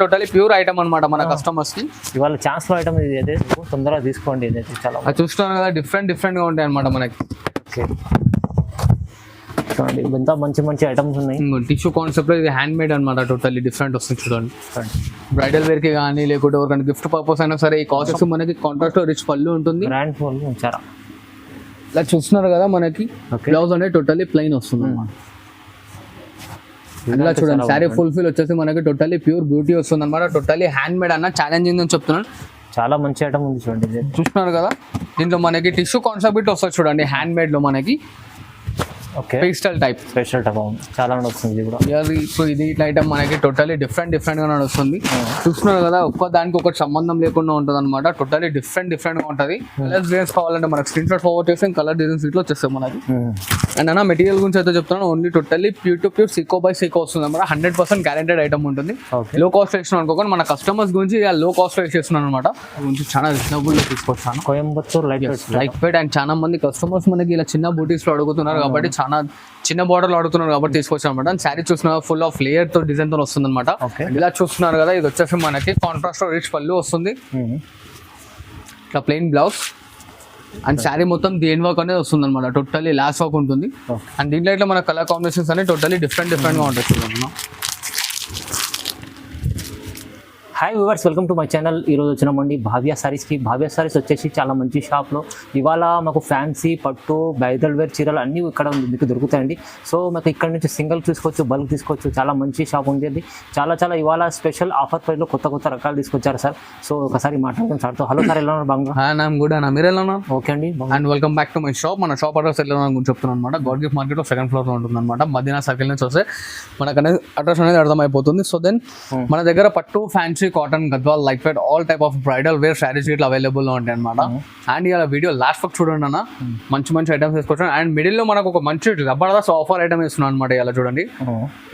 Totally pure item అనమాట మన customers కి. ఇవాళ ఛాన్స్ లో ఐటమ్ ఇది అయితే తొందరగా తీసుకోండి. ఇదైతే చాలా అది చూస్తున్నాను కదా, డిఫరెంట్ గా ఉంటాయి అనమాట మనకి. ఓకే చూడండి ఎంత మంచి మంచి ఐటమ్స్ ఉన్నాయి. టిష్యూ కాన్సెప్ట్ లో ఇది హ్యాండ్ మేడ్ అనమాట. టోటల్లీ డిఫరెంట్ వస్తుంది చూడండి. బ్రైడల్ వేర్ కి కానీ లేకుంటే ఎవరికైనా గిఫ్ట్ పర్పస్ అయినా సరే ఈ కాస్ట్ మనకి కాంట్రాస్ట్ రిచ్ పళ్ళు ఉంటుంది. గ్రాండ్ పళ్ళు ఉంచారా ఇలా చూస్తున్నారు కదా, మనకి బ్లౌజ్ అనేది టోటల్లీ ప్లెయిన్ వస్తుంది అన్నమాట. ఇలా చూడండి శారీ ఫుల్ఫిల్ వచ్చేసి మనకి టోటల్లీ ప్యూర్ బ్యూటీ వస్తుంది అనమాట. టోటల్లీ హ్యాండ్ మేడ్ అన్న ఛాలెంజింగ్ అని చెప్తున్నాను. చాలా మంచి ఐటమ్ ఉంది చూడండి. చూస్తున్నారు కదా, దీంట్లో మనకి టిష్యూ కాన్సెప్ట్ వస్తుంది చూడండి. హ్యాండ్ మేడ్ లో మనకి okay pastel type special type చాలా నడుస్తుంది ఇది కూడా. ఇప్పుడు ఇది ఇట్లా ఐటమ్ మనకి టోటల్లీ డిఫరెంట్ గా నడుస్తుంది. చూస్తున్నారు కదా, ఒక్క దానికి ఒకటి సంబంధం లేకుండా ఉంటుంది అనమాట. టోటల్లీ డిఫరెంట్ గా ఉంటుంది. కలర్ డిజైన్స్ కావాలంటే మనకి స్క్రీన్ షాట్ ఫార్వర్డ్ చేస్తే కలర్ డిజైన్స్ ఇట్లా వచ్చేస్తాయి మనకి. అండ్ అన్న మెటీరియల్ గురించి అయితే చెప్తున్నాను, only totally pure to pure Sikoa by Sikoa వస్తుంది అనమాట. 100% గ్యారెంటెడ్ ఐటమ్ ఉంటుంది. లో కాస్ట్ వేస్తున్నాను అనుకోకుండా మన కస్టమర్స్ గురించి లో కాస్ట్ వేస్ట్ చేస్తున్నాను అనమాట. గురించి చాలా రీజనబుల్ లో తీసుకొస్తాను. Coimbatore like weight. అండ్ చాలా మంది కస్టమర్స్ మనకి ఇలా చిన్న బూటీస్ లో అడుగుతున్నారు కాబట్టి, చాలా చిన్న బార్డర్ లో అడుగుతున్నారు కాబట్టి తీసుకొచ్చాను అనమాట. శారీ చూస్తున్నారు ఫుల్ ఆఫ్ లేయర్ తో డిజైన్ తో వస్తుంది అనమాట. ఇలా చూస్తున్నారు కదా, ఇది వచ్చేసి మనకి కాంట్రాస్ట్ రిచ్ పళ్ళు వస్తుంది. ఇట్లా ప్లెయిన్ బ్లౌజ్ అండ్ శారీ మొత్తం దేని వర్క్ అనేది వస్తుంది అనమాట. టోటల్లీ లాస్ వర్క్ ఉంటుంది. అండ్ దీంట్లో ఇట్లా మన కలర్ కాంబినేషన్స్ అనేవి టోటల్లీ డిఫరెంట్ గా ఉంటాయి చూడండి. Hi viewers, welcome to my channel. ఈరోజు వచ్చినామండి భావ్య సారీస్కి. భావ్య సారీస్ వచ్చేసి చాలా మంచి షాప్లో ఇవాళ మాకు ఫ్యాన్సీ పట్టు బ్రైడల్ వేర్ చీరలు అన్నీ ఇక్కడ మీకు దొరుకుతాయండి. సో మాకు ఇక్కడ నుంచి సింగిల్ తీసుకోవచ్చు, బల్క్ తీసుకోవచ్చు. చాలా మంచి షాప్ ఉంది అది. చాలా ఇవాళ స్పెషల్ ఆఫర్ ప్రైస్లో కొత్త రకాలు తీసుకొచ్చారు సార్. సో ఒకసారి మాట్లాడదాం సార్తో. హలో సార్, ఎలా ఉన్నారు? బాగా కూడా మీరు ఎలా ఉన్నారు? ఓకే అండి. And welcome back to my shop. మన షాప్ అడ్రస్ ఎలా గురించి చెప్తున్నాను అనమాట. గాడ్ గిఫ్ట్ మార్కెట్లో 2nd ఫ్లోర్ లో ఉంటుంది అనమాట. మదీనా సర్కిల్ నుంచి వస్తే మనకు అనేది అడ్రస్ అనేది అర్థమైపోతుంది. సో దెన్ మన దగ్గర పట్టు, fancy, cotton, Gadwal, like wait all type of bridal wear sarees ఇట్లా అవైలబుల్ లో ఉంటాయి అనమాట. అండ్ ఇలా వీడియో లాస్ట్ వరకు చూడండి అన్న, మంచి ఐటమ్స్ తీసుకొచ్చాను. అండ్ మిడిల్ లో మనకు ఒక మంచి జబర్దస్త్ ఆఫర్ ఐటమ్ ఇస్తున్నాను అనమాట. ఇలా చూడండి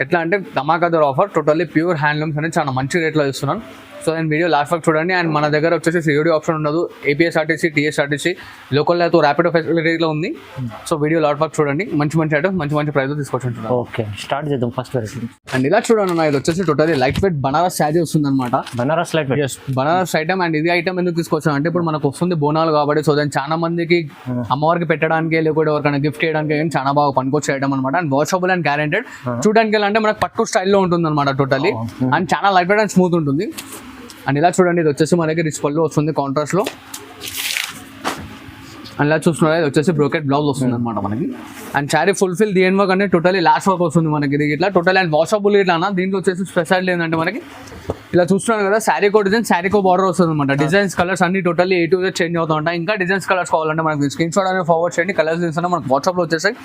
ఎట్లా అంటే ధమాకాదార్ ఆఫర్. టోటల్లీ ప్యూర్ హ్యాండ్లూమ్స్ అనేది చాలా మంచి రేట్లో ఇస్తున్నాను. సో నేను వీడియో లాస్ట్ వరకు చూడండి. అండ్ మన దగ్గర వచ్చేసి సిఓడి ఆప్షన్ ఉండదు. ఏపీఎస్ఆర్టీసీ, టీఎస్ఆర్టీసీ, లోకల్ అయితే ర్యాపిడో ఫెసిలిటీలో ఉంది. సో వీడియో లాస్ట్ వరకు చూడండి. మంచి ఐటమ్ మంచి ప్రైస్ తీసుకొచ్చి. ఓకే, స్టార్ట్ చేద్దాం ఫస్ట్ వెరైటీ. అండ్ ఇలా చూడండి అన్న, ఇది వచ్చేసి totally light weight Banaras sari వస్తుంది అనమాట. Banaras light weight, Banaras item. And ఇది ఐటమ్ ఎందుకు తీసుకొచ్చాను అంటే, ఇప్పుడు మనకు వస్తుంది బోనాలు కాబట్టి, సో దాన్ని చాలా మందికి అమ్మవారికి పెట్టడానికి లేకపోతే ఎవరికైనా గిఫ్ట్ చేయడానికి చాలా బాగా పనికొచ్చే ఐటమ్ అనమాట. And washable and guaranteed. చూడడానికి ఎలా అంటే మనకు పట్టు స్టైల్లో ఉంటుంది అనమాట టోటల్లీ. అండ్ చాలా లైట్ వెయిట్ అండ్ స్మూత్ ఉంటుంది. అండ్ ఇలా చూడండి, ఇది వచ్చేసి మనకి రిచ్ పళ్ళు వస్తుంది కాంట్రాస్ట్ లో. అండ్ ఇలా చూస్తున్నారు, ఇది వచ్చేసి బ్రోకెట్ బ్లౌజ్ వస్తుంది అనమాట మనకి. అండ్ శారీ ఫుల్ఫిల్ దేని వర్క్ అనేది టోటలీ లాస్ట్ వర్క్ వస్తుంది మనకి. ఇది ఇట్లా టోటల్ అండ్ వాషబుల్ ఇట్లా అన్న. దీంట్లో వచ్చేసి స్పెషల్ ఏంటంటే మనకి ఇలా చూస్తున్నారు కదా, శారీకో డిజైన్, శారీకో బార్డర్ వస్తుంది అనమాట. డిజైన్స్ కలర్స్ అన్ని totally A to Z change అవుతూ ఉంటాయి. ఇంకా డిజైన్స్ కలర్స్ కావాలంటే మనకి స్క్రీన్ షాట్ అనేది ఫార్వర్డ్ చేయండి. కలర్స్ డిజైన్స్ మనకి వాట్సాప్ లో వచ్చేసాయి.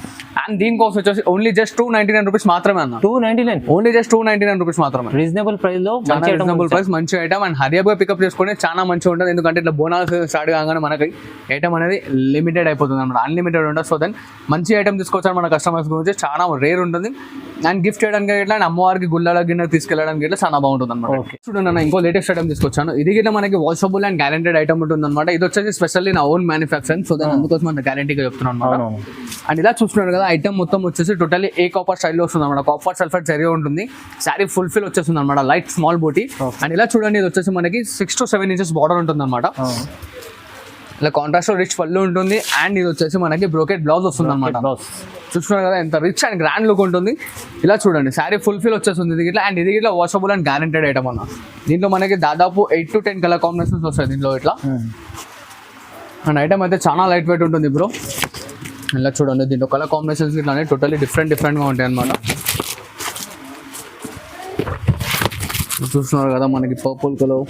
అండ్ దీని కాస్ట్ వచ్చేసి ఓన్లీ జస్ట్ 299 రూపీస్ మాత్రమే అన్న. 299 ఓన్లీ జస్ట్ 299 రూపీస్ మాత్రమే. రీజనబుల్ ప్రైస్ లో రీజనబుల్ ప్రైస్, మంచి ఐటమ్. అండ్ హరియబుల్ పికప్ చేసుకుని చాలా మంచిగా ఉంటుంది. ఎందుకంటే ఇట్లా బోనాలు స్టార్ట్ కాగానే మనకి ఐటమ్ అనేది లిమిటెడ్ అయిపోతుంది అనమాట. అన్లిమిటెడ్ ఉంటుంది. సో దెన్ మంచి ఐటమ్ తీసుకొచ్చారు మన కస్టమర్స్ గురించి. చాలా రేర్ ఉంటుంది. అండ్ గిఫ్ట్ చేయడానికి ఇట్లా అండ్ అమ్మవారికి గుళ్ళ గిన్నె తీసుకెళ్ళడానికి ఇట్లా చాలా బాగుంటుంది అనమాట. చూడండి, ఇంకో లేటెస్ట్ ఐటమ్ తీసుకొచ్చాను. ఇది గిట్లా మనకి వాషబుల్ అండ్ గ్యారెంటెడ్ ఐటమ్ ఉంటుంది అనమాట. ఇది వచ్చేసి స్పెషల్లీ నా ఓన్ మ్యానుఫ్యాక్చరింగ్. సో దాని అందుకోసం మన గ్యారెంటీగా చెప్తున్నాను అనమాట. అండ్ ఇలా చూస్తున్నారు కదా, ఐటమ్ మొత్తం వచ్చేసి టోటల్లీ ఏ కాపర్ స్టైల్లో వస్తుంది అనమాట. కాపర్ సల్ఫేట్ జరిగే ఉంటుంది. శారీ ఫుల్ఫిల్ వచ్చేస్తుంది అనమాట. Light small booty. అండ్ ఇలా చూడండి, ఇది వచ్చేసి మనకి 6 to 7 ఇంచెస్ బార్డర్ ఉంటుంది అనమాట. ఇలా కాంట్రాస్ట్ రిచ్ పళ్ళు ఉంటుంది. అండ్ ఇది వచ్చేసి మనకి బ్రోకెట్ బ్లౌజ్ వస్తుంది అనమాట. చూస్తున్నారు కదా, ఎంత రిచ్ అండ్ గ్రాండ్ లుక్ ఉంటుంది. ఇలా చూడండి, శారీ ఫుల్ఫిల్ వచ్చేస్తుంది ఇది ఇట్లా. అండ్ ఇది ఇట్లా వాషబుల్ అండ్ గ్యారెంటెడ్ ఐటమ్ అన్న. దీంట్లో మనకి దాదాపు 8 to 10 కలర్ కాంబినేషన్స్ వస్తాయి దీంట్లో ఇట్లా. అండ్ ఐటమ్ అయితే చాలా లైట్ వెయిట్ ఉంటుంది బ్రో. ఇలా చూడండి, దీంట్లో కలర్ కాంబినేషన్స్ ఇట్లా టోటల్లీ డిఫరెంట్గా ఉంటాయి అనమాట. చూస్తున్నారు కదా, మనకి పర్పుల్ కలర్.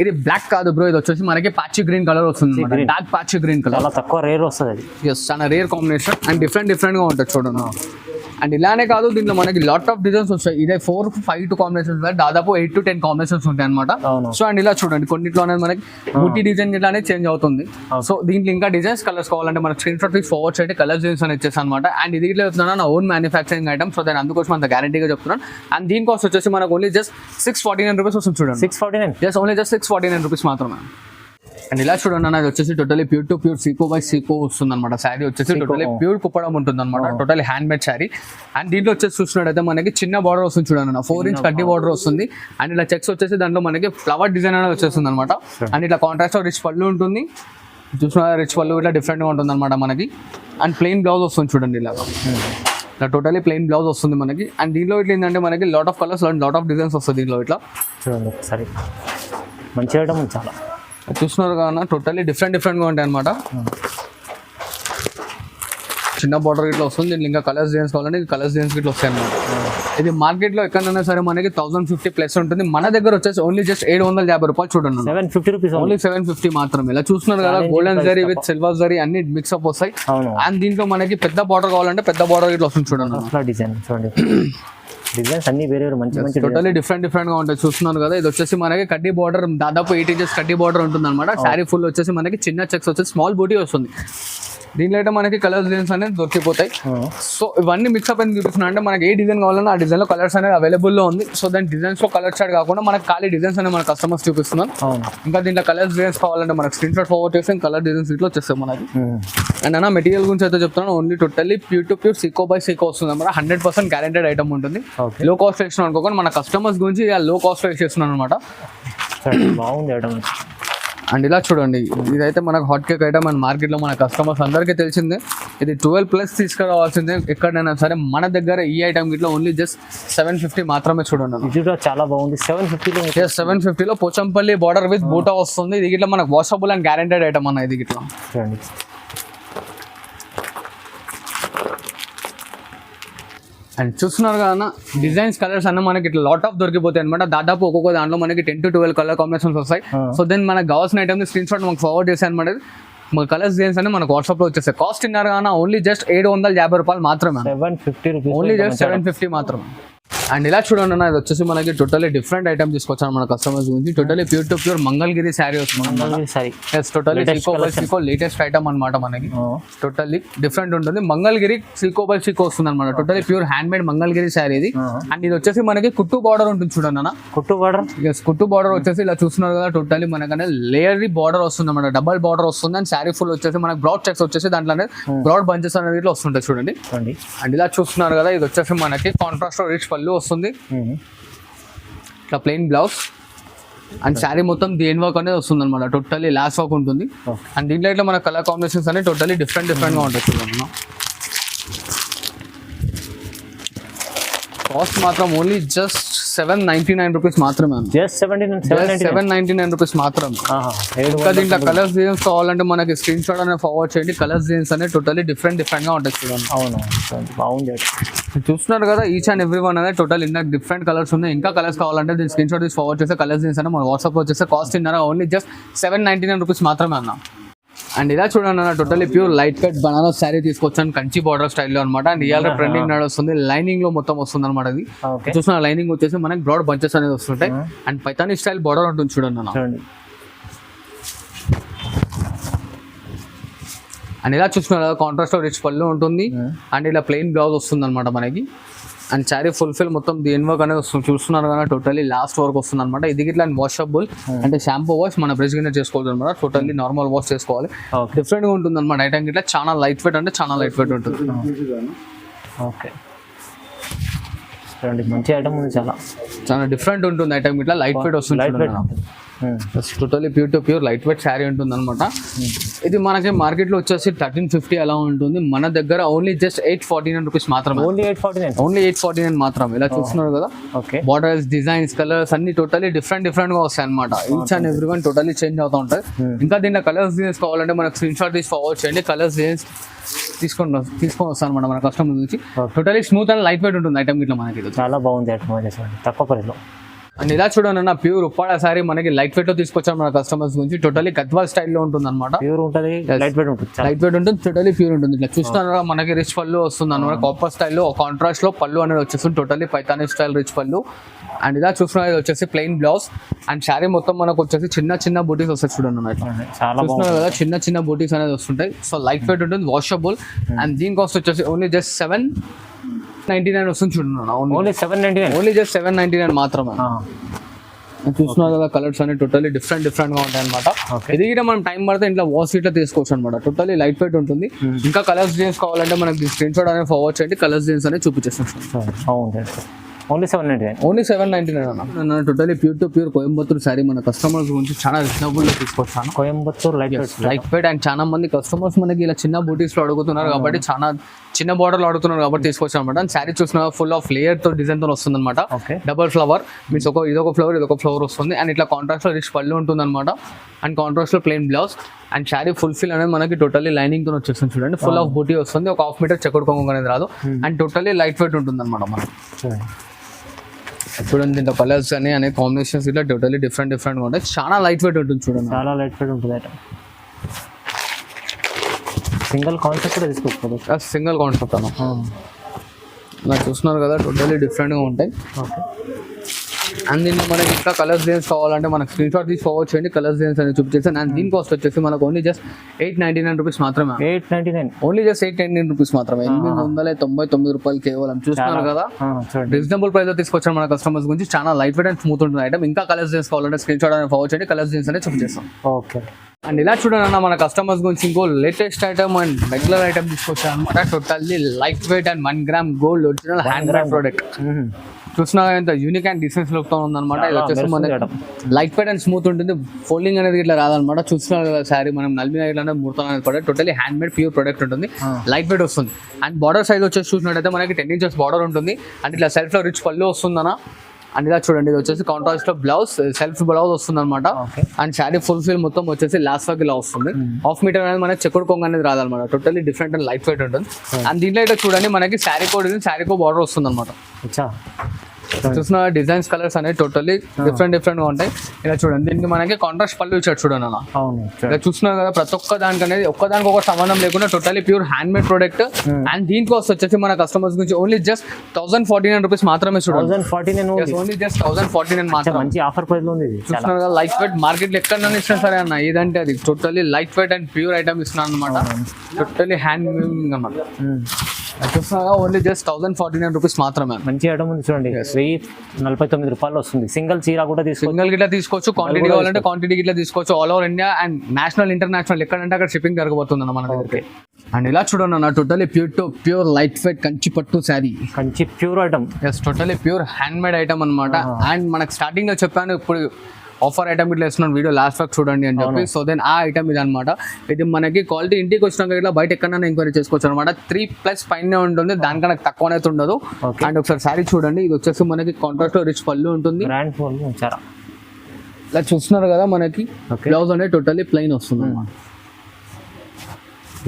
ఇది బ్లాక్ కాదు బ్రో, ఇది వచ్చేసి మనకి పాచి గ్రీన్ కలర్ వస్తుంది. డార్క్ పాచి గ్రీన్ కలర్, చాలా తక్కువ రేర్ వస్తుంది. చాలా రేర్ కాంబినేషన్. అండ్ డిఫరెంట్ గా ఉంటుంది చూడండి. అండ్ ఇలానే కాదు, దీంట్లో మనకి లాట్ ఆఫ్ డిజైన్స్ వస్తాయి. ఇదే 4 to 5 కాంబినేషన్స్, దాదాపు 8 to 10 కాంబినేషన్స్ ఉంటాయి అనమాట. సో అండ్ ఇలా చూడండి, కొన్నిట్లో అనేది మనకి బూటీ డిజైన్ ఇట్లానే చేంజ్ అవుతుంది. సో దీంట్లో ఇంకా డిజైన్స్ కలర్స్ కావాలంటే మనకి స్క్రీన్ షాట్ ఫార్వర్డ్ చేయండి. కలర్ డిజైన్స్ అని ఇచ్చేసాను అనమాట. అండ్ ఇది ఇట్లా చెప్తున్నాను, నా ఓన్ మ్యానుఫ్యాక్చరింగ్ ఐటమ్. సో దాని అందుకోసం అంత గ్యారెంటీగా చెప్తున్నాను. అండ్ దీని కాస్ట్ వచ్చేసి మనకు ఓన్లీ జస్ట్ 649 రూపీస్ వస్తుంది చూడండి. 649, జస్ట్ ఓన్లీ జస్ట్ 649 రూపీస్ మాత్రమే. అండ్ ఇలా చూడండి అన్న, ఇది వచ్చేసి totally pure to pure sico by sico వస్తుంది అనమాట. శారీ వచ్చేసి టోటలీ ప్యూర్ కుప్పడం ఉంటుంది అనమాట, totally handmade sari. And దీంట్లో వచ్చేసి చూసినట్టయితే మనకి చిన్న బార్డర్ వస్తుంది చూడండి అన్న, 4 ఇంచ్ కడ్డీ బార్డర్ వస్తుంది. అండ్ ఇలా చెక్స్ వచ్చేసి దాంట్లో మనకి ఫ్లవర్ డిజైన్ అనేది వచ్చేస్తుంది అనమాట. అండ్ ఇట్లా కాంట్రాస్ట్ రిచ్ పళ్ళు ఉంటుంది, చూసిన రిచ్ పళ్ళు ఇట్లా డిఫరెంట్గా ఉంటుంది అనమాట మనకి. అండ్ ప్లెయిన్ బ్లౌజ్ వస్తుంది చూడండి ఇలాగా, ఇట్లా టోటలీ ప్లెయిన్ బ్లౌజ్ వస్తుంది మనకి. అండ్ దీంట్లో ఇట్లా ఏంటంటే మనకి lot of colours lot of designs వస్తుంది దీంట్లో. ఇట్లా చూడండి ఒకసారి, మంచి ఐటమ్ ఉంది చాలా. చూస్తున్నారు కదా, టోటలీ డిఫరెంట్గా ఉంటాయి అనమాట. చిన్న బార్డర్ ఇట్లా వస్తుంది, దీంట్లో ఇంకా కలర్స్ డిజైన్స్ కావాలంటే కలర్స్ డిజైన్స్ ఇట్లా వస్తాయి అనమాట. ఇది మార్కెట్లో ఎక్కడైనా సరే మనకి 1050 ప్లస్ ఉంటుంది, మన దగ్గర వచ్చేసి ఓన్లీ జస్ట్ 750 రూపాయలు చూడండి, 750 రూపీస్ ఓన్లీ 750 మాత్రమే. ఇలా చూస్తున్నారు కదా, golden zari with silver zari అన్ని మిక్స్అప్ వస్తాయి. అండ్ దీంట్లో మనకి పెద్ద బార్డర్ కావాలంటే పెద్ద బార్డర్ ఇట్లా వస్తుంది చూడండి. డిజైన్ చూడండి, డిజైన్స్ అన్ని వేరే మంచి టోటలీ డిఫరెంట్ గా ఉంటాయి. చూస్తున్నారు కదా, ఇది వచ్చేసి మనకి కడ్డీ బార్డర్ దాదాపు 8 ఇంచెస్ కడ్డీ బార్డర్ ఉంటుంది అనమాట. శారీ ఫుల్ వచ్చేసి మనకి చిన్న చెక్స్ వచ్చేసి స్మాల్ బూటీ వస్తుంది. దీంట్లో అయితే మనకి కలర్స్ డిజైన్స్ అనేది దొరికిపోతాయి. సో ఇవన్నీ మిక్స్అప్ అని చూపిస్తున్నా అంటే మనకి ఏ డిజైన్ కావాలన్నా ఆ డిజైన్ లో కలర్స్ అనేది అవైలబుల్లో ఉంది. సో దాని డిజైన్స్ లో కలర్ షాట్ కాకుండా మనకి ఖాళీ డిజైన్స్ అనేది మన కస్టమర్స్ చూపిస్తున్నాం. ఇంకా దీంట్లో కలర్స్ డిజైన్స్ కావాలంటే మనకి స్క్రీన్ షాట్ ఫార్వర్డ్ చేస్తే కలర్ డిజైన్స్ ఇట్లా వచ్చేస్తాయి మనకి. అండ్ అన్న మెటీరియల్ గురించి అయితే చెప్తున్నాను, only totally pure to pure sico by sico వస్తుంది అనమాట. 100% గ్యారెంటెడ్ ఐటమ్ ఉంటుంది. లో కాస్ట్ వేస్తున్నాం అనుకోకుండా మన కస్టమర్స్ గురించి లో కాస్ట్ వేసేస్తున్నాను అనమాట. బాగుంది ఐటమ్. అండ్ ఇలా చూడండి, ఇదైతే మనకు హాట్ కేక్ ఐటమ్ అండ్ మార్కెట్లో మన కస్టమర్స్ అందరికీ తెలిసిందే. ఇది 12+ తీసుకురావాల్సిందే ఎక్కడైనా సరే. మన దగ్గర ఈ ఐటమ్ గిట్లా ఓన్లీ జస్ట్ 750 మాత్రమే చూడండి. ఇది కూడా చాలా బాగుంది, 750లో పోచంపల్లి బార్డర్ విత్ బూటా వస్తుంది. ఇది గిట్లా మనకు వాషబుల్ అండ్ గ్యారెంటెడ్ ఐటమ్ అన్న. ఇది గిట్లా చూడండి, అండ్ చూస్తున్నారు కదా డిజైన్స్ కలర్స్ అన్న మనకి ఇట్లా లాట్ ఆఫ్ దొరికిపోతాయి అనమాట. దాదాపు ఒక్కొక్క దాంట్లో మనకి 10 to 12 కలర్ కాంబినేషన్స్ వస్తాయి. సో దెన్ మనకు కావాల్సిన ఐటమ్ స్క్రీన్ షాట్ మనకు ఫార్వర్డ్ చేశాను అనమాట. మన కలర్స్ డిజైన్స్ అని మనకు వాట్సాప్లో వచ్చేస్తాయి. కాస్ట్ ఇన్నారు కానీ ఓన్లీ జస్ట్ 750 రూపాయలు మాత్రమే, 750 రూపీస్, ఓన్లీ జస్ట్ 750 మాత్రమే. అండ్ ఇలా చూడండి అన్న, ఇది వచ్చేసి మనకి టోటలీ డిఫరెంట్ ఐటమ్ తీసుకొచ్చాను మన కస్టమర్స్ గురించి. Totally pure to pure Mangalagiri sari వస్తుంది. టోటలీ సిల్కో బై సిల్కో లేటెస్ట్ ఐటమ్ అనమాట మనకి. టోటలీ డిఫరెంట్ ఉంటుంది, మంగళగిరి సిల్కో బై సిల్కో వస్తుంది అనమాట. Totally pure hand made Mangalagiri sari ఇది. అండ్ ఇది వచ్చేసి మనకి కుట్టు బార్డర్ ఉంటుంది చూడండి అన్న. కుట్టు బార్డర్, కుట్టు బార్డర్ వచ్చేసి ఇలా చూస్తున్నారు కదా, టోటలీ మనకనే లేయర్ బార్డర్ వస్తుంది అనమాట. డబల్ బార్డర్ వస్తుంది. అండ్ శారీ ఫుల్ వచ్చేసి మనకి బ్రాడ్ చెక్స్ వచ్చేసి దాంట్లో బ్రాడ్ బంచెస్ అనేది ఇట్లా వస్తుంటాయి చూడండి. అండ్ ఇలా చూస్తున్నారు కదా, ఇది వచ్చేసి మనకి కాంట్రాస్ట్ రిచ్ పళ్ళు వస్తుంది, ఇట్లా ప్లెయిన్ బ్లౌజ్. అండ్ శారీ మొత్తం దేని వర్క్ అనేది వస్తుంది అనమాట. టోటలీ లాస్ వర్క్ ఉంటుంది. అండ్ దీంట్లో ఇట్లా మన కలర్ కాంబినేషన్స్ అనేవి టోటలీ డిఫరెంట్గా ఉంటాయి చూడండి. కాస్ట్ మాత్రం ఓన్లీ జస్ట్ 799 రూపీస్ మాత్రమే. జస్ట్ 799 రూపీస్ మాత్రమే. ఇంకా దీంట్లో కలర్స్ డిజైన్స్ కావాలంటే మనకి స్క్రీన్ షాట్ అనేది ఫార్వర్డ్ చేయండి. కలర్స్ డిజైన్స్ అనేవి టోటలీ డిఫరెంట్గా ఉంటాయి చూడండి. అవును, బాగుంది. చూస్తున్నారు కదా, ఈచ్ అండ్ ఎవ్రీ వన్ అనేది టోటల్ ఇంకా డిఫరెంట్ కలర్స్ ఉన్నాయి. ఇంకా కలర్స్ కావాలంటే దీని స్క్రీన్ షాట్ తీసి ఫార్వర్డ్ చేస్తే కలర్స్ డిజైన్స్ అనేది మన వాట్సాప్లో వచ్చేస్తే కాస్ట్ ఇన్నారా ఓన్లీ జస్ట్ 799 రూపీస్ మాత్రమే అన్న. అండ్ ఇలా చూడండి అన్న, totally pure light cut Banaras sari తీసుకొచ్చాను కంచి బార్డర్ స్టైల్లో అనమాట. అండ్ ఇవాళ ట్రెండింగ్ నడుస్తుంది, లైనింగ్ లో మొత్తం వస్తుంది అనమాట. అది చూస్తున్న లైనింగ్ వచ్చేసి మనకి బ్రాడ్ బంచెస్ అనేది వస్తుంటాయి. అండ్ పైతానీ స్టైల్ బార్డర్ ఉంటుంది చూడండి అన్న. అండ్ ఇలా చూస్తున్నారు కాంట్రాస్ట్ రిచ్ పళ్ళు ఉంటుంది. అండ్ ఇలా ప్లెయిన్ బ్లౌజ్ వస్తుంది అనమాట మనకి. అండ్ శారీ ఫుల్ఫిల్ మొత్తం దేని వర్క్ అనేది వస్తుంది చూస్తున్నారు కదా, టోటలీ లాస్ట్ వర్క్ వస్తుంది అనమాట. ఇది ఇట్లా వాషబుల్ అంటే షాంపూ వాష్ మన బ్రష్ కింద చేసుకోవాలి అనమాట. టోటల్లీ నార్మల్ వాష్ చేసుకోవాలి. డిఫరెంట్ గా ఉంటుంది అనమాట ఐటమ్ ఇట్లా. చాలా లైట్ వెయిట్ అంటే చాలా లైట్ వెయిట్ ఉంటుంది. ఓకే, మంచి ఐటమ్ ఉంది, చాలా డిఫరెంట్ ఉంటుంది ఐటమ్ ఇట్లా. లైట్ వెయిట్ వస్తుంది, totally pure to pure light weight sari ఉంటుంది అనమాట. ఇది మనకి మార్కెట్లో వచ్చేసి 1350 అలా ఉంటుంది. మన దగ్గర ఓన్లీ జస్ట్ 849 రూపీస్ మాత్రమే. ఓన్లీ 849 మాత్రమే. ఇలా చూస్తున్నారు కదా, బార్డర్స్ డిజైన్స్ కలర్స్ అన్ని టోటలీ డిఫరెంట్ గా వస్తాయి అనమాట. Each and every one totally change అవుతూ ఉంటాయి. ఇంకా దీంట్లో కలర్స్ డిజైన్స్ కావాలంటే మనకు స్క్రీన్ షాట్ తీసి ఫార్వర్డ్ చేయండి. కలర్స్ డిజైన్స్ తీసుకొని వస్తాను అనమాట మన కస్టమర్ నుంచి. Totally smooth and light weight ఉంటుంది ఐటమ్ ఇట్లా మనకి. చాలా బాగుంది ఐటమ్, తక్కువ ప్రైస్లో. అండ్ ఇలా చూడండి అన్న, ప్యూర్ ఉప్పాడ సారీ మనకి లైట్ వెయిట్ లో తీసుకొచ్చాం మన కస్టమర్స్ గురించి. టోటలీ గద్వాల్ స్టైల్లో ఉంటుంది అనమాట. ప్యూర్ ఉంటుంది, లైట్ వెయిట్ ఉంటుంది, టోటలీ ప్యూర్ ఉంటుంది. ఇట్లా చూస్తున్నారు మనకి రిచ్ పళ్ళు వస్తుంది అనమాట. కాపర్ స్టైల్లో కాంట్రాస్ట్ లో పళ్ళు అనేది వచ్చేస్తుంది. టోటలీ పైతానీ స్టైల్ రిచ్ పళ్ళు. అండ్ ఇలా చూస్తున్నారు, ఇది వచ్చేసి ప్లెయిన్ బ్లౌజ్. అండ్ శారీ మొత్తం మనకు వచ్చేసి చిన్న బూటీస్ వస్తాయి చూడండి అన్నమాట. చూస్తున్నారు కదా, చిన్న బూటీస్ అనేది వస్తుంటాయి. సో లైట్ వెయిట్ ఉంటుంది, వాషబుల్. అండ్ దీని కాస్ట్ వచ్చేసి ఓన్లీ జస్ట్ 799 వస్తుంది చూడండి. ఓన్లీ జస్ట్ 799 మాత్రమే. చూస్తున్నారు కదా కలర్స్ అనేవి టోటల్లీ డిఫరెంట్ గా ఉంటాయి అనమాట. Okay. ఇది కూడా మనం టైం పడితే ఇంట్లో వాష్ ఇట్లా తీసుకోవచ్చు అనమాట. టోటల్లీ లైట్ వెయిట్ ఉంటుంది. ఇంకా కలర్స్ జీన్స్ కావాలంటే మనకి స్క్రీన్ షాట్ అనేది ఫార్వర్డ్ చేయండి, కలర్స్ జీన్స్ అనేది చూపించేస్తాం. అవును, ఓన్లీ 799. ఓన్లీ 799 అన్న. Totally pure to pure Coimbatore sari మన కస్టమర్స్ గురించి చాలా రీజనబుల్ గా తీసుకొచ్చాను. కోయంబత్తూర్ లైట్ వెయిట్ అండ్ చాలా మంది కస్టమర్స్ మనకి ఇలా చిన్న బూటీస్ లో అడుగుతున్నారు కాబట్టి చాలా చిన్న బార్డర్ లో అడుగుతున్నారు కాబట్టి తీసుకొచ్చాను అనమాట. అండ్ శారీ చూసిన ఫుల్ ఆఫ్ లేయర్ తో డిజైన్ తో వస్తుంది అనమాట. ఓకే. డబుల్ ఫ్లవర్ మీన్స్ ఇదొక ఫ్లవర్ వస్తుంది. అండ్ ఇట్లా కాంట్రాస్ట్ లో రిచ్ పళ్ళు ఉంటుంది అనమాట. అండ్ కాంట్రాస్ట్ లో plain blouse and sari full fill అనేది మనకి టోటల్లీ లైనింగ్ తో వచ్చేస్తుంది చూడండి. ఫుల్ ఆఫ్ బూటీ వస్తుంది. ఒక 1/2 మీటర్ చెక్కుడు కొంగు అనేది రాదు. అండ్ టోటల్లీ లైట్ వెయిట్ ఉంటుంది అనమాట మనకి. చూడండి దీంట్లో కలర్స్ అనే కాంబినేషన్స్ ఇట్లా టోటల్లీ డిఫరెంట్ గా ఉంటాయి. చాలా లైట్ వెయిట్ ఉంటుంది చూడండి. చాలా లైట్ వెయిట్ ఉంటుంది ఐటమ్. సింగిల్ కాన్సెప్ట్ కూడా తీసుకోవచ్చు. సింగిల్ కాన్సెప్ట్ అన్న. ఇలా చూస్తున్నారు కదా టోటల్లీ డిఫరెంట్ గా ఉంటాయి. ఓకే. అండ్ దీంట్లో మనకి ఇంకా కలర్స్ డిజైన్స్ కావాలంటే మనకి స్క్రీన్ షాట్ తీసి ఫార్వర్డ్ చేయండి, కలర్స్ డిజైన్స్ అనేది చూపించేస్తాను. అండ్ దీని కాస్ట్ వచ్చేసి మనకు ఓన్లీ జస్ట్ 899 రూపీస్ మాత్రమే. 899 ఓన్లీ జస్ట్ 899 రూపీస్ మాత్రమే. 899 రూపాయలు కేవలం. చూస్తున్నారు కదా రీజనబుల్ ప్రైస్ లో తీసుకొచ్చాను మన కస్టమర్స్ గురించి. చాలా లైట్ వెయిట్ అండ్ స్మూత్ ఉంటుంది ఐటమ్. ఇంకా కలర్స్ డిజైన్స్ కావాలంటే స్క్రీన్ షాట్ అనేది ఫార్వర్డ్ చేయండి, కలర్స్ డిజైన్స్ అనేది చూపించేస్తాం. ఓకే. అండ్ ఇలా చూడండి అన్న మన కస్టమర్స్ గురించి ఇంకో latest item and regular item తీసుకొచ్చాను అనమాట. Totally light weight and 1 gram gold original hand made product. చూసినా ఎంత యూనిక్ అండ్ డిఫరెన్స్ లుక్ తో ఉందన్నమాట. ఇది వచ్చేసి మనకి లైట్ వెయిట్ అండ్ స్మూత్ ఉంటుంది. ఫోల్డింగ్ అనేది ఇట్లా రాదనమాట. చూస్తున్నారు కదా శారీ మనం నల్మిన ఇట్లా ముడతాం అనేది పడే totally hand made pure product ఉంటుంది. లైట్ వెయిట్ వస్తుంది. అండ్ బార్డర్ సైజ్ వచ్చేసి చూసినట్టయితే మనకి 10 ఇంచెస్ బార్డర్ ఉంటుంది. అండ్ ఇట్లా సెల్ఫ్ లో రిచ్ పళ్ళు వస్తుందన్న. అండ్ ఇలా చూడండి ఇది వచ్చేసి కాంట్రాస్ట్ లో బ్లౌజ్ సెల్ఫ్ బ్లౌజ్ వస్తుంది అనమాట. అండ్ శారీ ఫుల్ ఫిల్ మొత్తం వచ్చేసి లాస్ట్ వరకు ఇలా వస్తుంది. 1/2 మీటర్ అనేది మనకి చెక్కుడు కొంగు అనేది రాదనమాట. Totally different and light weight ఉంటుంది. అండ్ దీంట్లో అయితే చూడండి మనకి శారీ కో బార్డర్ వస్తుంది అనమాట. చూసిన డిజైన్స్ కలర్స్ అనేవి టోటల్లీ డిఫరెంట్ గా ఉంటాయి. ఇలా చూడండి దీనికి మనకి కాంట్రాస్ట్ పళ్ళు ఇచ్చాడు చూడండి అన్న. ఇలా చూస్తున్నారు కదా ప్రతి ఒక్క దానికి అనేది ఒక్కదానికి ఒక సంబంధం లేకుండా totally pure hand made product. And దీని కాస్ట్ వచ్చేసి మన కస్టమర్స్ గురించి ఓన్లీ జస్ట్ 1049 రూపీస్ మాత్రమే. చూడండి ఓన్లీ జస్ట్ 1049 మాత్రమే. మంచి ఆఫర్ ప్రైస్ లో ఉంది. చూస్తున్నారు కదా లైట్ వెయిట్ మార్కెట్ లో ఎక్కడ ఇచ్చినా సరే అన్న ఏదంటే అది totally light weight and pure item ఇస్తున్నాను అనమాట. టోటల్లీ హ్యాండ్ మేకింగ్ అన్నమాట. చూస్తున్నా ఓన్లీ జస్ట్ 1049 రూపీస్ మాత్రమే. మంచి ఐటమ్ ఉంది చూడండి. 1049 రూపాయలు వస్తుంది. సింగిల్ చీర కూడా సింగిల్ గిట్లా తీసుకోవచ్చు. క్వాంటిటీ కావాలంటే క్వాంటిటీ గిట్లా తీసుకోవచ్చు. All over India and national international ఎక్కడంటే అక్కడ షిప్పింగ్ జరగబోతుంది అన్న మన దగ్గరికి. అండ్ ఇలా చూడండి అన్న totally pure lightweight Kanchi పట్టు sari. Kanchi pure item. Yes totally pure hand made item అనమాట. అండ్ మనకు స్టార్టింగ్ లో చెప్పాను ఇప్పుడు ఆఫర్ ఐటమ్ ఇట్లా ఇస్తున్నాను వీడియో లాస్ట్ వరకు చూడండి అని చెప్పి. సో దెన్ ఆ ఐటమ్ ఇది అనమాట. ఇది మనకి క్వాలిటీ ఇంటికి వచ్చినాక ఇట్లా బయట ఎక్కడైనా ఎంక్వైరీ చేసుకోవచ్చు అనమాట. 3+ పైన ఉంటుంది, దానికన్నా తక్కువ అయితే ఉండదు. అండ్ ఒకసారి శారీ చూడండి ఇది వచ్చేసి మనకి కాంట్రాస్ట్ లో రిచ్ పళ్ళు ఉంటుంది. ఇలా చూస్తున్నారు కదా మనకి బ్లౌజ్ అనేది టోటల్లీ ప్లెయిన్ వస్తుంది అనమాట.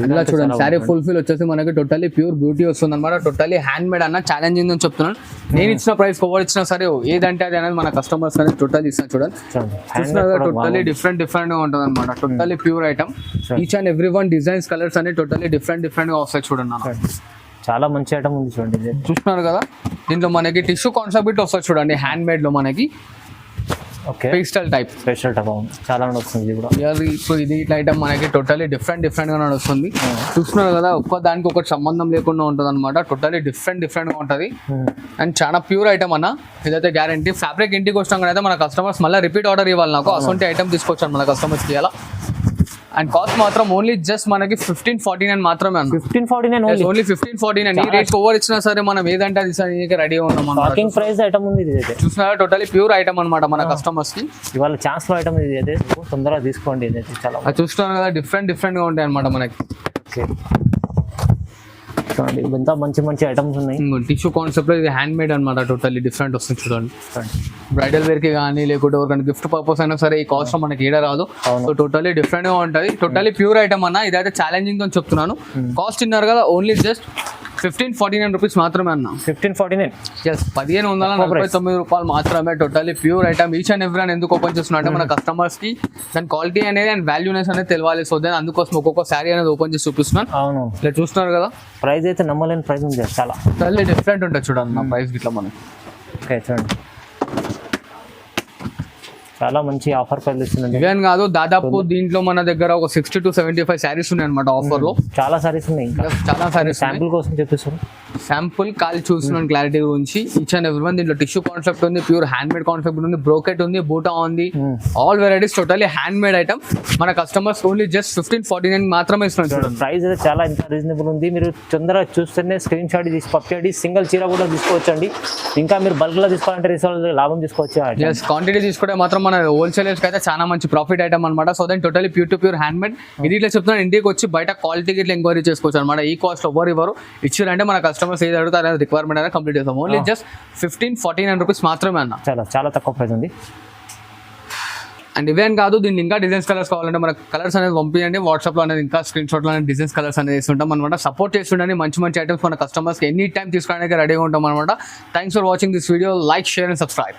ఇలా చూడండి శారీ ఫుల్ ఫిల్ వచ్చేసి మనకి టోటల్లీ ప్యూర్ బ్యూటీ వస్తుంది అనమాట. టోటల్లీ హ్యాండ్ మేడ్ అన్న ఛాలెంజింగ్ అని చెప్తున్నాను. నేను ఇచ్చిన ప్రైస్ ఓవర్ ఇచ్చినా సరే ఏదంటే అది అనేది మన కస్టమర్స్ అనేది టోటల్ ఇస్తున్నా చూడండి. చూస్తున్నారు టోటల్లీ డిఫరెంట్ గా ఉంటుంది అనమాట. Totally pure item. Each and every one designs colours అనేది టోటల్లీ డిఫరెంట్ గా వస్తాయి చూడండి. చాలా మంచి ఐటమ్ ఉంది చూడండి. చూస్తున్నారు కదా దీంట్లో మనకి టిష్యూ కాన్సెప్ట్ వస్తుంది చూడండి. హ్యాండ్ మేడ్ లో మనకి పేస్టల్ టైప్ స్పెషల్ టైప్ చాలా నడుస్తుంది. ఇప్పుడు ఇది ఇట్లా ఐటమ్ మనకి టోటల్లీ డిఫరెంట్ గా నడుస్తుంది. చూస్తున్నారు కదా ఒక్క దానికి ఒకటి సంబంధం లేకుండా ఉంటుంది అనమాట. టోటల్లీ డిఫరెంట్ గా ఉంటుంది. అండ్ చాలా ప్యూర్ ఐటమ్ అన్న ఇదైతే గ్యారంటీ. ఫ్యాబ్రిక్ ఇంటికి వచ్చినాక అయితే మన కస్టమర్స్ మళ్ళీ రిపీట్ ఆర్డర్ ఇవ్వాలి. నాకు అసొంటి ఐటమ్ తీసుకొచ్చాను మన కస్టమర్స్కి ఇలా. అండ్ కాస్ట్ మాత్రం ఓన్లీ జస్ట్ మనకి 1549 మాత్రమే అన్న. 1549 ఓన్లీ 1549. ఈ రేట్ ఓవర్ ఇచ్చినా సరే మనం ఏదంటే అది రెడీ ఉన్నాం. స్టార్టింగ్ ప్రైస్ ఐటమ్ ఉంది. చూసినారా టోటల్లీ ప్యూర్ ఐటమ్ అనమాట మన కస్టమర్స్ కి. ఇవాళ ఛాన్స్ లో ఐటమ్ ఇది అయితే తొందరగా తీసుకోండి. ఇది చాలా చూస్తున్నారు కదా డిఫరెంట్ గా ఉంటాయి అనమాట మనకి. చూడండి ఎంత మంచి ఐటమ్స్ ఉన్నాయి. టిష్యూ కాన్సెప్ట్ లో ఇది హ్యాండ్ మేడ్ అనమాట. టోటల్లీ డిఫరెంట్ వస్తుంది చూడండి. బ్రైడల్ వేర్ కి కానీ లేకుంటే ఎవరికైనా గిఫ్ట్ పర్పస్ అయినా సరే ఈ కాస్ట్ మనకి ఏడా రాదు. సో టోటల్లీ డిఫరెంట్ గా ఉంటుంది. టోటల్లీ ప్యూర్ ఐటమ్ అన్న. ఇదైతే ఛాలెంజింగ్ అని చెప్తున్నాను. కాస్ట్ ఇన్నారు కదా ఓన్లీ జస్ట్ 1549 రూపీస్ మాత్రమే అన్న. 1549 1549 రూపాయలు మాత్రమే. Totally pure item. Each and every one ఎందుకు ఓపెన్ చేస్తున్నా అంటే మన కస్టమర్స్ కి దాని క్వాలిటీ అనేది అండ్ వాల్యూనెస్ అనేది తెలియాలి. సో దాని అందుకోసం ఒక్కొక్క శారీ అనేది ఓపెన్ చేసి చూపిస్తున్నాను. అవును ఇట్లా చూస్తున్నారు కదా ప్రైస్ అయితే నమ్మలేని ప్రైస్ ఉంది. చాలా టోటల్లీ డిఫరెంట్ ఉంటుంది చూడండి నా ప్రైస్ ఇట్లా మనకి. ఓకే చూడండి చాలా మంచి ఆఫర్ ప్రైస్ ఇస్తుంది. ఇవేం కాదు దాదాపు దీంట్లో మన దగ్గర ఒక 60 to 75 శారీస్ ఉన్నాయి అనమాట ఆఫర్ లో. చాలా సారీస్ ఉన్నాయి. చాలా సారీస్ శాంపుల్ కోసం చెప్పేస్తారు. శాంపుల్ కాల్ చూస్తున్నాను క్లారిటీ గురించి. ఈచ్ అండ్ ఎవ్రీ వన్ దీంట్లో టిష్యూ కాన్సెప్ట్ ఉంది, ప్యూర్ హ్యాండ్ మేడ్ కాన్సెప్ట్ ఉంది, బ్రోకెట్ ఉంది, బూటా ఉంది, all varieties totally hand made item. మన కస్టమర్స్ ఓన్లీ జస్ట్ 1549 మాత్రమే ఇస్తున్నాం చూడండి. ప్రైస్ అయితే చాలా ఎంత రీజనబుల్ ఉంది. మీరు తొందరగా చూస్తేనే స్క్రీన్ షాట్ తీసి పంపించండి. సింగిల్ చీర కూడా తీసుకోవచ్చండి. ఇంకా మీరు బల్క్ లో తీసుకోవాలంటే రీసేల్ లాభం తీసుకోవచ్చు. ఎస్, క్వాంటిటీ తీసుకుంటే మాత్రం మన హోల్సేలర్స్ అయితే చాలా మంచి ప్రాఫిట్ ఐటమ్ అనమాట. So then totally pure to pure hand made ఇట్లా చెప్తున్నాను, ఇంటికి వచ్చి బయట క్వాలిటీకి ఇట్లా ఎంక్వైరీ చేసుకోవచ్చు అనమాట. ఈ కాస్ట్ ఎవరు ఇచ్చారంటే మన కస్టమర్స్ ఏది అడుగుతారు అనేది రిక్వైర్మెంట్ అనేది కంప్లీట్ చేస్తాం. ఓన్లీ జస్ట్ 1549 రూపీస్ మాత్రమే అన్న. చాలా తక్కువ ప్రైస్ ఉంది. అండ్ ఇవే అని కాదు, దీన్ని ఇంకా డిజైన్స్ కలర్స్ కావాలంటే మనకు కలర్స్ అనేది పంపించండి. వాట్సాప్లో అనేది ఇంకా స్క్రీన్ షాట్లో అనేది డిజైన్స్ కలర్స్ అనేది వేస్తుంటాం అనమాట. సపోర్ట్ చేస్తుండీ మంచి ఐటమ్స్ మన కస్టమర్స్కి ఎనీ టైం తీసుకోవడానికి రెడీగా ఉంటాం అనమాట. Thanks for watching this video. Like, share and subscribe.